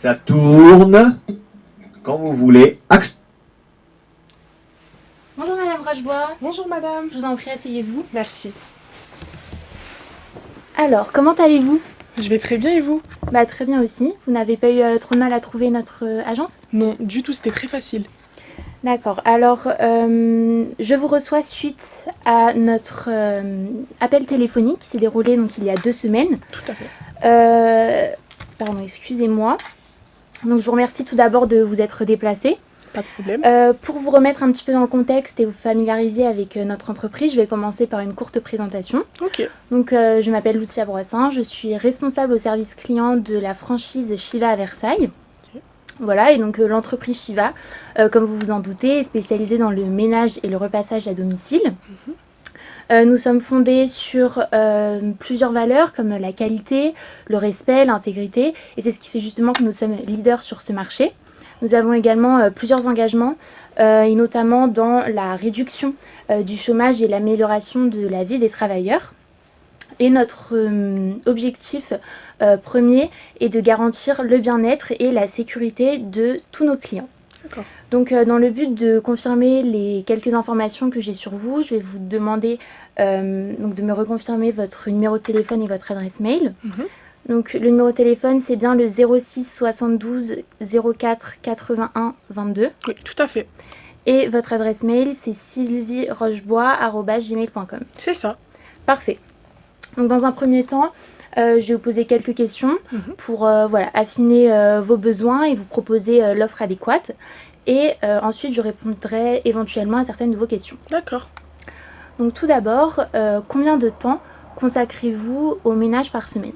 Ça tourne. Quand vous voulez. Bonjour Madame Rochebois. Bonjour madame. Je vous en prie, asseyez-vous. Merci. Alors, comment allez-vous? Je vais très bien et vous? Bah très bien aussi. Vous n'avez pas eu trop de mal à trouver notre agence? Non, du tout, c'était très facile. D'accord. Alors, je vous reçois suite à notre appel téléphonique qui s'est déroulé donc il y a 2 semaines. Tout à fait. Pardon, excusez-moi. Donc, je vous remercie tout d'abord de vous être déplacé. Pas de problème. Pour vous remettre un petit peu dans le contexte et vous familiariser avec notre entreprise, je vais commencer par une courte présentation. Ok. Donc, je m'appelle Lucia Broissin, je suis responsable au service client de la franchise Shiva à Versailles. Ok. Voilà, et donc l'entreprise Shiva, comme vous vous en doutez, est spécialisée dans le ménage et le repassage à domicile. Nous sommes fondés sur plusieurs valeurs comme la qualité, le respect, l'intégrité, et c'est ce qui fait justement que nous sommes leaders sur ce marché. Nous avons également plusieurs engagements, et notamment dans la réduction du chômage et l'amélioration de la vie des travailleurs. Et notre objectif premier est de garantir le bien-être et la sécurité de tous nos clients. D'accord. Donc dans le but de confirmer les quelques informations que j'ai sur vous, je vais vous demander donc de me reconfirmer votre numéro de téléphone et votre adresse mail. Donc le numéro de téléphone c'est bien le 06 72 04 81 22. Oui, tout à fait. Et votre adresse mail c'est sylvierochebois@gmail.com. C'est ça. Parfait. Donc dans un premier temps, je vais vous poser quelques questions pour affiner vos besoins et vous proposer l'offre adéquate. Et ensuite, je répondrai éventuellement à certaines de vos questions. D'accord. Donc tout d'abord, combien de temps consacrez-vous au ménage par semaine?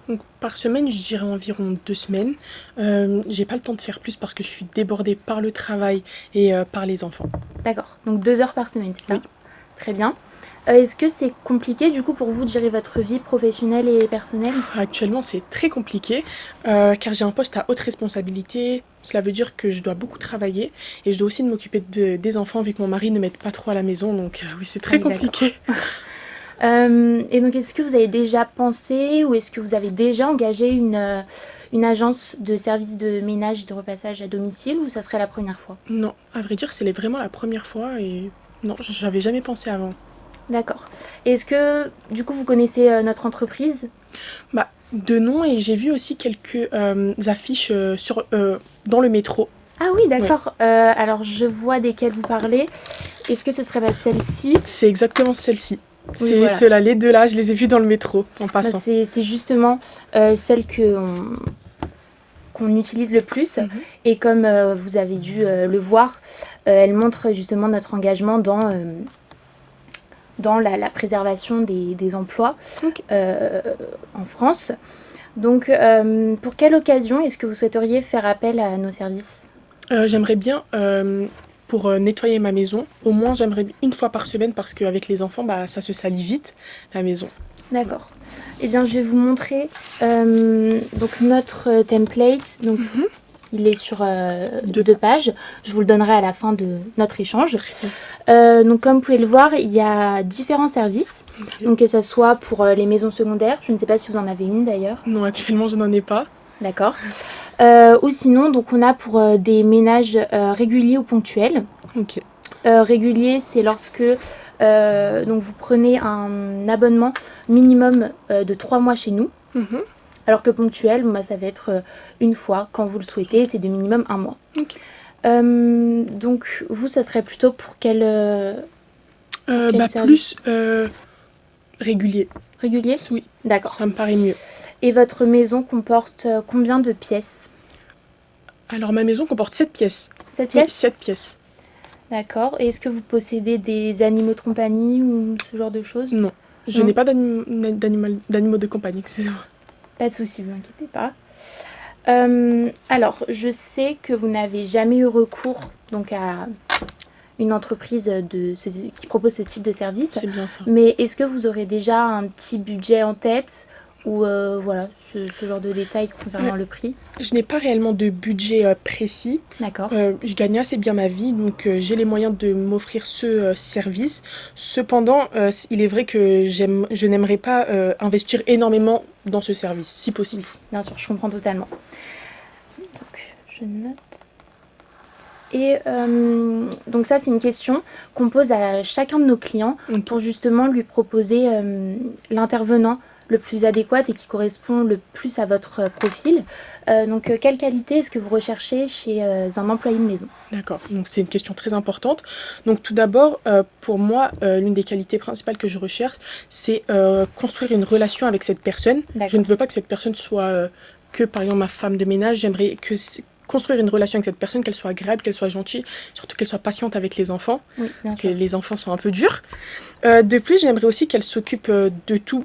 Donc, par semaine, je dirais environ 2 semaines. J'ai pas le temps de faire plus parce que je suis débordée par le travail et par les enfants. D'accord, donc 2 heures par semaine, c'est ça? Oui. Très bien. Est-ce que c'est compliqué du coup pour vous de gérer votre vie professionnelle et personnelle? Actuellement, c'est très compliqué car j'ai un poste à haute responsabilité. Cela veut dire que je dois beaucoup travailler et je dois aussi m'occuper des enfants vu que mon mari ne m'aide pas trop à la maison. Donc oui, c'est très compliqué. Et donc, est-ce que vous avez déjà pensé ou est-ce que vous avez déjà engagé une agence de service de ménage et de repassage à domicile ou ça serait la première fois? Non, à vrai dire, c'est vraiment la première fois et non, j'avais jamais pensé avant. D'accord. Et est-ce que, du coup, vous connaissez notre entreprise? Bah, de nom et j'ai vu aussi quelques affiches dans le métro. Ah oui, d'accord. Alors, je vois desquelles vous parlez. Est-ce que ce serait celle-ci? C'est exactement celle-ci. Oui, C'est voilà. ceux-là, les deux là, je les ai vus dans le métro en passant. C'est justement celle qu'on utilise le plus. Et comme vous avez dû le voir, elle montre justement notre engagement dans la préservation des emplois en France. Donc, pour quelle occasion est-ce que vous souhaiteriez faire appel à nos services? J'aimerais bien, pour nettoyer ma maison, au moins j'aimerais une fois par semaine parce qu'avec les enfants, bah, ça se salit vite, la maison. D'accord. Eh bien, je vais vous montrer donc notre template. Donc, il est sur 2 pages. Je vous le donnerai à la fin de notre échange. Donc, comme vous pouvez le voir, il y a différents services. Okay. Donc, que ce soit pour les maisons secondaires. Je ne sais pas si vous en avez une d'ailleurs. Non, actuellement, je n'en ai pas. D'accord. Ou sinon, donc on a pour des ménages réguliers ou ponctuels. Ok. Régulier, c'est lorsque donc vous prenez un abonnement minimum de 3 mois chez nous. Alors que ponctuel, bah, ça va être une fois quand vous le souhaitez, c'est de minimum 1 mois. Ok. Donc vous, ça serait plutôt pour quel service? Plus régulier. Régulier? Oui. D'accord. Ça me paraît mieux. Et votre maison comporte combien de pièces? Alors ma maison comporte 7 pièces. 7 pièces? Oui, 7 pièces. D'accord. Et est-ce que vous possédez des animaux de compagnie ou ce genre de choses? Non, je n'ai pas d'animaux de compagnie, excusez-moi. Pas de souci, vous inquiétez pas. Alors, je sais que vous n'avez jamais eu recours donc, à une entreprise qui propose ce type de service. C'est bien ça. Mais est-ce que vous aurez déjà un petit budget en tête ou voilà, ce genre de détails concernant le prix? Je n'ai pas réellement de budget précis. D'accord. Je gagne assez bien ma vie, donc j'ai les moyens de m'offrir ce service. Cependant, il est vrai que je n'aimerais pas investir énormément dans ce service, si possible. Oui, bien sûr, je comprends totalement. Je note. Et donc ça, c'est une question qu'on pose à chacun de nos clients pour justement lui proposer l'intervenant le plus adéquat et qui correspond le plus à votre profil. Donc, quelle qualité est-ce que vous recherchez chez un employé de maison? D'accord, donc c'est une question très importante. Donc tout d'abord, pour moi, l'une des qualités principales que je recherche, c'est construire une relation avec cette personne. Je ne veux pas que cette personne soit que, par exemple, ma femme de ménage. J'aimerais construire une relation avec cette personne, qu'elle soit agréable, qu'elle soit gentille, surtout qu'elle soit patiente avec les enfants, parce que les enfants sont un peu durs. De plus, j'aimerais aussi qu'elle s'occupe de tout,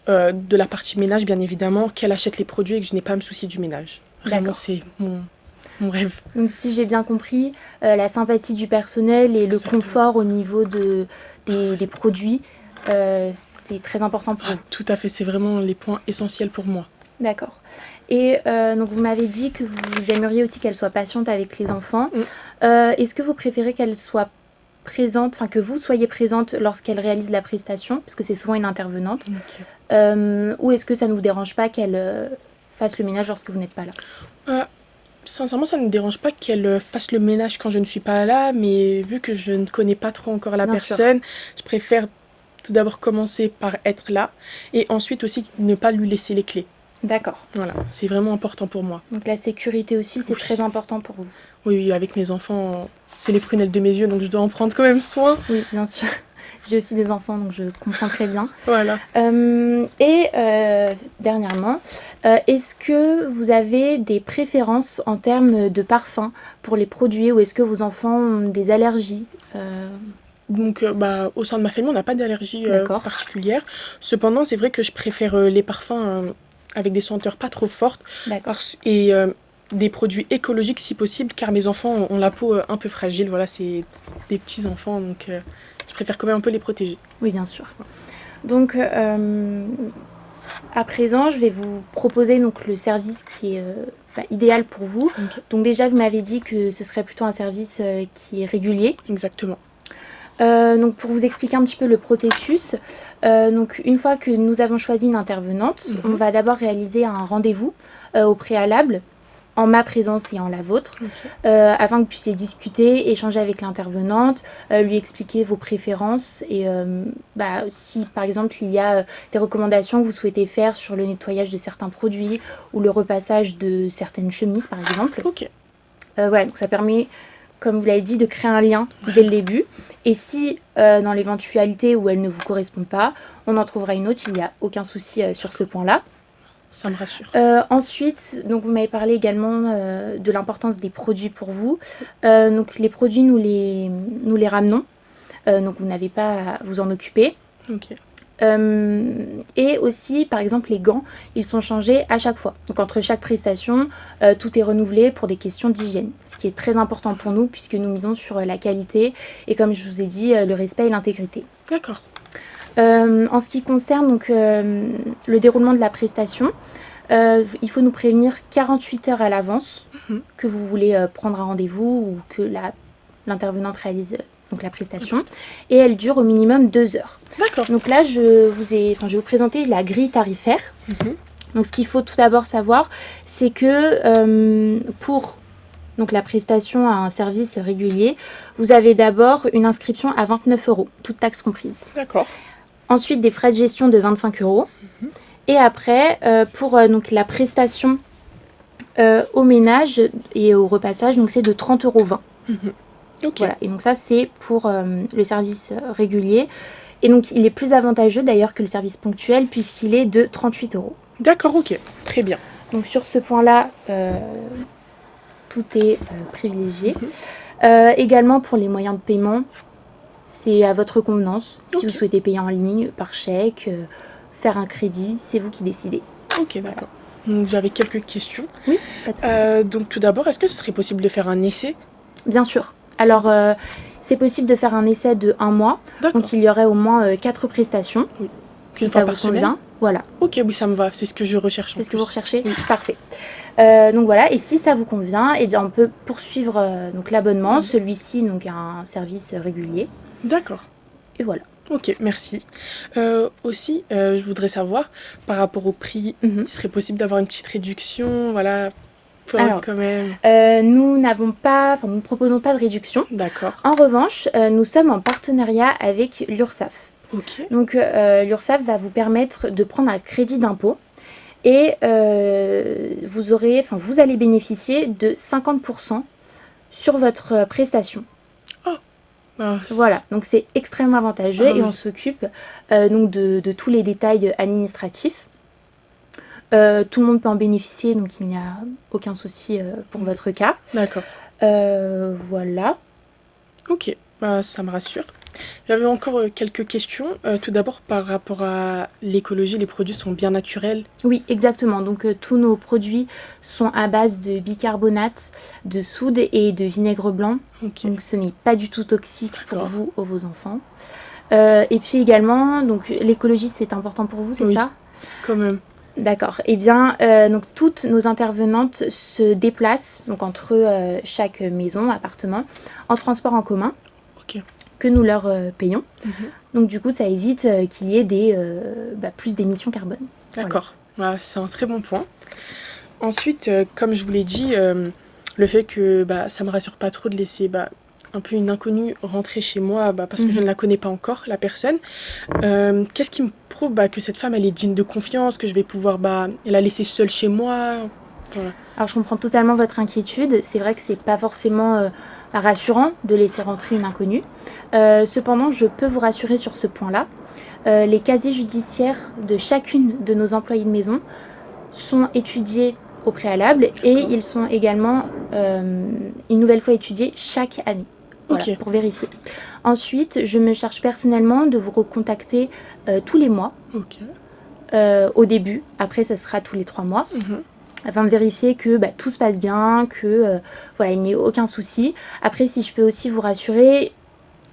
de la partie ménage, bien évidemment, qu'elle achète les produits et que je n'ai pas à me soucier du ménage. Vraiment, c'est mon rêve. Donc, si j'ai bien compris, la sympathie du personnel et le confort au niveau des produits, c'est très important pour vous. Tout à fait, c'est vraiment les points essentiels pour moi. D'accord. Et donc, vous m'avez dit que vous aimeriez aussi qu'elle soit patiente avec les enfants. Est-ce que vous préférez qu'elle soit présente, enfin que vous soyez présente lorsqu'elle réalise la prestation, parce que c'est souvent une intervenante, ou est-ce que ça ne vous dérange pas qu'elle fasse le ménage lorsque vous n'êtes pas là? Sincèrement, ça ne me dérange pas qu'elle fasse le ménage quand je ne suis pas là, mais vu que je ne connais pas trop encore la personne, je préfère tout d'abord commencer par être là, et ensuite aussi ne pas lui laisser les clés. D'accord. Voilà, c'est vraiment important pour moi. Donc la sécurité aussi, c'est très important pour vous. Oui, avec mes enfants, c'est les prunelles de mes yeux, donc je dois en prendre quand même soin. Oui, bien sûr. J'ai aussi des enfants, donc je comprends très bien. Voilà. Et dernièrement, est-ce que vous avez des préférences en termes de parfum pour les produits, ou est-ce que vos enfants ont des allergies? Donc, au sein de ma famille, on n'a pas d'allergie particulière. Cependant, c'est vrai que je préfère les parfums avec des senteurs pas trop fortes. Et des produits écologiques si possible, car mes enfants ont la peau un peu fragile. Voilà, c'est des petits enfants, donc je préfère quand même un peu les protéger. Oui, bien sûr. Donc, à présent, je vais vous proposer donc, le service qui est idéal pour vous. Donc déjà, vous m'avez dit que ce serait plutôt un service qui est régulier. Exactement. Donc pour vous expliquer un petit peu le processus, donc une fois que nous avons choisi une intervenante, on va d'abord réaliser un rendez-vous au préalable, en ma présence et en la vôtre, afin que vous puissiez discuter, échanger avec l'intervenante, lui expliquer vos préférences et si par exemple il y a des recommandations que vous souhaitez faire sur le nettoyage de certains produits ou le repassage de certaines chemises par exemple. Voilà, donc ça permet, comme vous l'avez dit, de créer un lien dès le début. Et si, dans l'éventualité où elle ne vous correspond pas, on en trouvera une autre, il n'y a aucun souci sur ce point-là. Ça me rassure. Ensuite, donc vous m'avez parlé également de l'importance des produits pour vous. Donc les produits, nous les ramenons. Donc vous n'avez pas à vous en occuper. Et aussi, par exemple, les gants, ils sont changés à chaque fois. Donc entre chaque prestation, tout est renouvelé pour des questions d'hygiène. Ce qui est très important pour nous puisque nous misons sur la qualité et comme je vous ai dit, le respect et l'intégrité. D'accord. En ce qui concerne donc, le déroulement de la prestation, il faut nous prévenir 48 heures à l'avance que vous voulez prendre un rendez-vous ou que l'intervenante réalise donc la prestation. Et elle dure au minimum 2 heures. D'accord. Donc là, je vais vous présenter la grille tarifaire. Donc ce qu'il faut tout d'abord savoir, c'est que pour donc, la prestation à un service régulier, vous avez d'abord une inscription à 29 €, toutes taxes comprises. D'accord. Ensuite, des frais de gestion de 25 €. Et après, pour donc, la prestation au ménage et au repassage, donc c'est de 30,20 €. Voilà. Et donc ça, c'est pour le service régulier. Et donc, il est plus avantageux d'ailleurs que le service ponctuel puisqu'il est de 38 €. D'accord, ok. Très bien. Donc, sur ce point-là, tout est privilégié. Également, pour les moyens de paiement, c'est à votre convenance. Si vous souhaitez payer en ligne, par chèque, faire un crédit, c'est vous qui décidez. Ok, d'accord. Donc, j'avais quelques questions. Oui, pas de souci. Donc, tout d'abord, est-ce que ce serait possible de faire un essai? Bien sûr. Alors, c'est possible de faire un essai de 1 mois. Donc, il y aurait au moins 4 prestations. Si ça vous convient. Voilà. Ok, oui, ça me va. C'est ce que je recherche. C'est ce que vous recherchez? Parfait. Donc voilà, et si ça vous convient, eh bien, on peut poursuivre donc, l'abonnement. Celui-ci donc, a un service régulier. D'accord. Et voilà. Ok, merci. Aussi, je voudrais savoir, par rapport au prix, il serait possible d'avoir une petite réduction, voilà, Pour Alors, quand même. nous ne proposons pas de réduction. D'accord. En revanche, nous sommes en partenariat avec l'URSSAF. Ok. Donc, l'URSSAF va vous permettre de prendre un crédit d'impôt et vous allez bénéficier de 50% sur votre prestation. Ah, Voilà, donc c'est extrêmement avantageux et oui. on s'occupe donc de tous les détails administratifs. Tout le monde peut en bénéficier, donc il n'y a aucun souci pour votre cas. D'accord. Voilà. Ok, ça me rassure. J'avais encore quelques questions. Tout d'abord, par rapport à l'écologie, les produits sont bien naturels. Oui, exactement. Donc tous nos produits sont à base de bicarbonate, de soude et de vinaigre blanc. Ok. Donc ce n'est pas du tout toxique pour D'accord. vous ou vos enfants. Et puis également, donc l'écologie c'est important pour vous, c'est Oui. ça ? Quand même. D'accord. Eh bien, donc toutes nos intervenantes se déplacent donc entre chaque maison, appartement, en transport en commun Ok. que nous leur payons. Mhm. Donc du coup, ça évite qu'il y ait plus d'émissions carbone. D'accord. C'est un très bon point. Ensuite, comme je vous l'ai dit, le fait que ça me rassure pas trop de laisser un peu une inconnue rentrer chez moi parce que je ne la connais pas encore, la personne. Qu'est-ce qui me prouve que cette femme, elle est digne de confiance, que je vais pouvoir la laisser seule chez moi. Voilà. Alors je comprends totalement votre inquiétude. C'est vrai que c'est pas forcément rassurant de laisser rentrer une inconnue. Cependant, je peux vous rassurer sur ce point-là. Les casiers judiciaires de chacune de nos employés de maison sont étudiés au préalable et ils sont également une nouvelle fois étudiés chaque année. Voilà, Ok. pour vérifier. Ensuite, je me charge personnellement de vous recontacter tous les mois. Ok. Au début, après ça sera tous les 3 mois. Mhm. Afin de vérifier que tout se passe bien, que il n'y ait aucun souci. Après, si je peux aussi vous rassurer,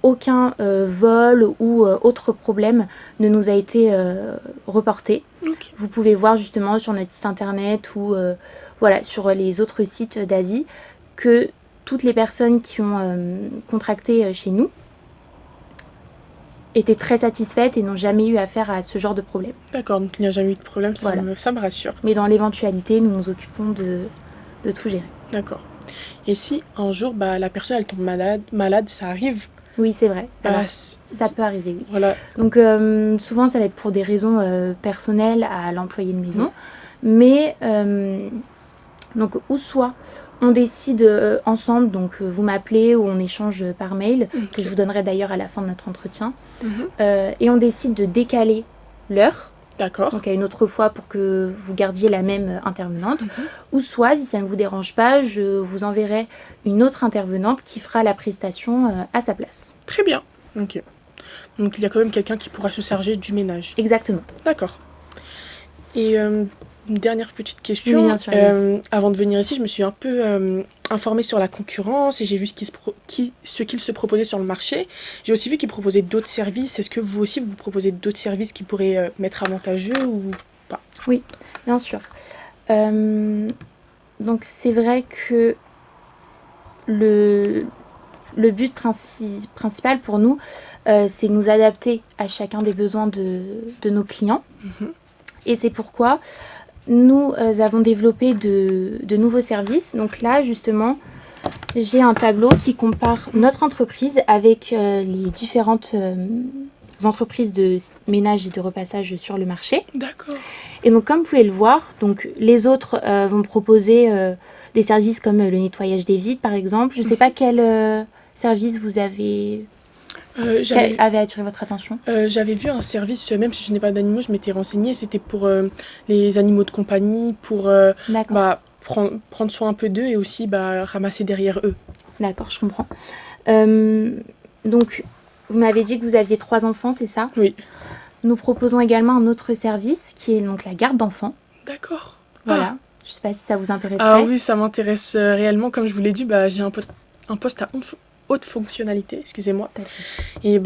aucun vol ou autre problème ne nous a été reporté. Ok. Vous pouvez voir justement sur notre site internet ou sur les autres sites d'avis que toutes les personnes qui ont contracté chez nous étaient très satisfaites et n'ont jamais eu affaire à ce genre de problème. D'accord, donc il n'y a jamais eu de problème, ça, Voilà. ça me rassure. Mais dans l'éventualité, nous nous occupons de tout gérer. D'accord. Et si un jour la personne elle tombe malade, ça arrive. Oui, c'est vrai. Alors, c- ça peut arriver, oui. Voilà. Donc souvent, ça va être pour des raisons personnelles à l'employé de maison. Mais donc, ou soit on décide ensemble, donc vous m'appelez ou on échange par mail, que je vous donnerai d'ailleurs à la fin de notre entretien. Et on décide de décaler l'heure, D'accord. donc à une autre fois pour que vous gardiez la même intervenante. Ou soit, si ça ne vous dérange pas, je vous enverrai une autre intervenante qui fera la prestation à sa place. Très bien. Ok. Donc il y a quand même quelqu'un qui pourra se charger du ménage. Exactement. D'accord. Et une dernière petite question. Oui, bien sûr, allez-y. Avant de venir ici, je me suis un peu informée sur la concurrence et j'ai vu ce qu'il se proposait sur le marché. J'ai aussi vu qu'ils proposaient d'autres services. Est-ce que vous aussi, vous proposez d'autres services qui pourraient m'être avantageux ou pas ? Oui, bien sûr. Donc c'est vrai que le but principal pour nous, c'est nous adapter à chacun des besoins de nos clients. Et c'est pourquoi nous avons développé de nouveaux services. Donc là, justement, j'ai un tableau qui compare notre entreprise avec les différentes entreprises de ménage et de repassage sur le marché. D'accord. Et donc, comme vous pouvez le voir, donc, les autres vont proposer des services comme le nettoyage des vides, par exemple. Je ne sais pas quel service vous avez... avait attiré votre attention. J'avais vu un service, même si je n'ai pas d'animaux, je m'étais renseignée, c'était pour les animaux de compagnie, pour prendre soin un peu d'eux et aussi ramasser derrière eux. D'accord, je comprends. Donc, vous m'avez dit que vous aviez 3 enfants, c'est ça ? Oui. Nous proposons également un autre service qui est donc la garde d'enfants. D'accord. Voilà. Je ne sais pas si ça vous intéresserait. Ah oui, ça m'intéresse réellement. Comme je vous l'ai dit, j'ai un poste à haute fonctionnalité, excusez-moi. Pas de souci. Et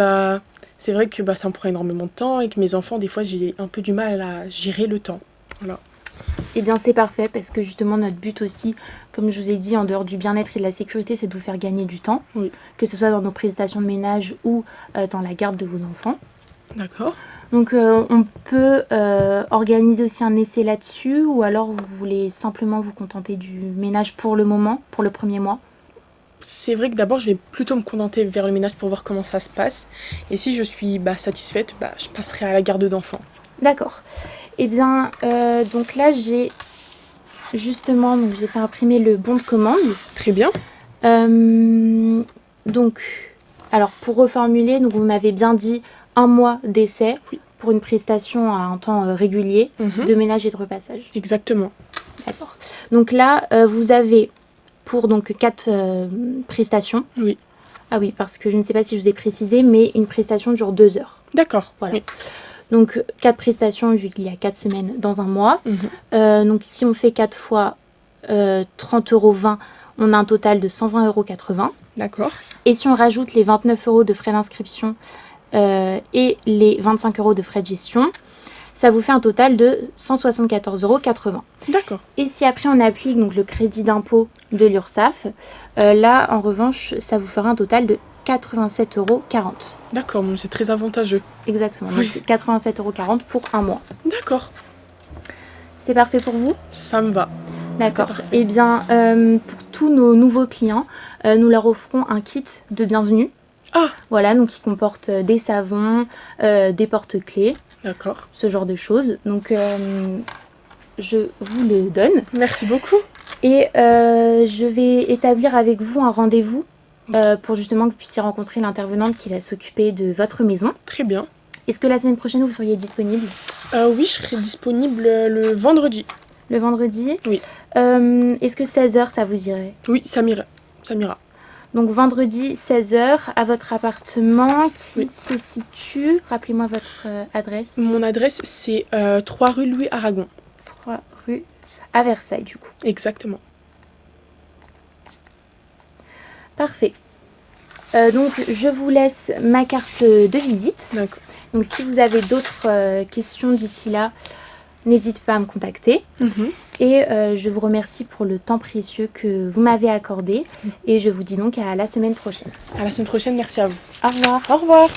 c'est vrai que ça me prend énormément de temps et que mes enfants, des fois, j'ai un peu du mal à gérer le temps. Voilà. Eh bien, c'est parfait parce que justement, notre but aussi, comme je vous ai dit, en dehors du bien-être et de la sécurité, c'est de vous faire gagner du temps. Oui. Que ce soit dans nos prestations de ménage ou dans la garde de vos enfants. D'accord. Donc on peut organiser aussi un essai là-dessus, ou alors vous voulez simplement vous contenter du ménage pour le moment, pour le premier mois? C'est vrai que d'abord, je vais plutôt me contenter vers le ménage pour voir comment ça se passe. Et si je suis satisfaite, je passerai à la garde d'enfants. D'accord. Eh bien, donc là j'ai justement, donc j'ai fait imprimer le bon de commande. Très bien. Donc, alors pour reformuler, donc vous m'avez bien dit 1 mois d'essai Oui. pour une prestation à un temps régulier Mhm. de ménage et de repassage. Exactement. D'accord. Donc là, vous avez pour donc 4 prestations. Oui. Ah oui, parce que je ne sais pas si je vous ai précisé, mais une prestation dure 2 heures. D'accord. Voilà. Oui. Donc 4 prestations vu qu'il y a 4 semaines dans un mois. Mhm. Donc si on fait 4 fois 30,20 €, on a un total de 120,80 €. D'accord. Et si on rajoute les 29 € de frais d'inscription et les 25 € de frais de gestion, ça vous fait un total de 174,80 €. D'accord. Et si après on applique donc le crédit d'impôt de l'URSSAF, là en revanche ça vous fera un total de 87,40 €. D'accord, bon, c'est très avantageux. Exactement, Oui. donc 87,40 € pour un mois. D'accord. C'est parfait pour vous? Ça me va. D'accord. parfait. Eh bien, pour tous nos nouveaux clients, nous leur offrons un kit de bienvenue. Ah, Voilà, donc qui comporte des savons, des porte-clés, d'accord. ce genre de choses. Donc, je vous le donne. Merci beaucoup. Et je vais établir avec vous un rendez-vous pour justement que vous puissiez rencontrer l'intervenante qui va s'occuper de votre maison. Très bien. Est-ce que la semaine prochaine, vous seriez disponible? Oui, je serai disponible le vendredi. Le vendredi? Oui. Est-ce que 16 h, ça vous irait? Oui, ça m'ira. Ça m'ira. Donc vendredi 16 h à votre appartement qui Oui. se situe, rappelez-moi votre adresse, Mon adresse, c'est 3 rue Louis Aragon. 3 rue à Versailles du coup. Exactement. Parfait. Donc je vous laisse ma carte de visite. D'accord. Donc si vous avez d'autres questions d'ici là, n'hésitez pas à me contacter. Mhm. Et je vous remercie pour le temps précieux que vous m'avez accordé. Et je vous dis donc à la semaine prochaine. À la semaine prochaine, merci à vous. Au revoir. Au revoir.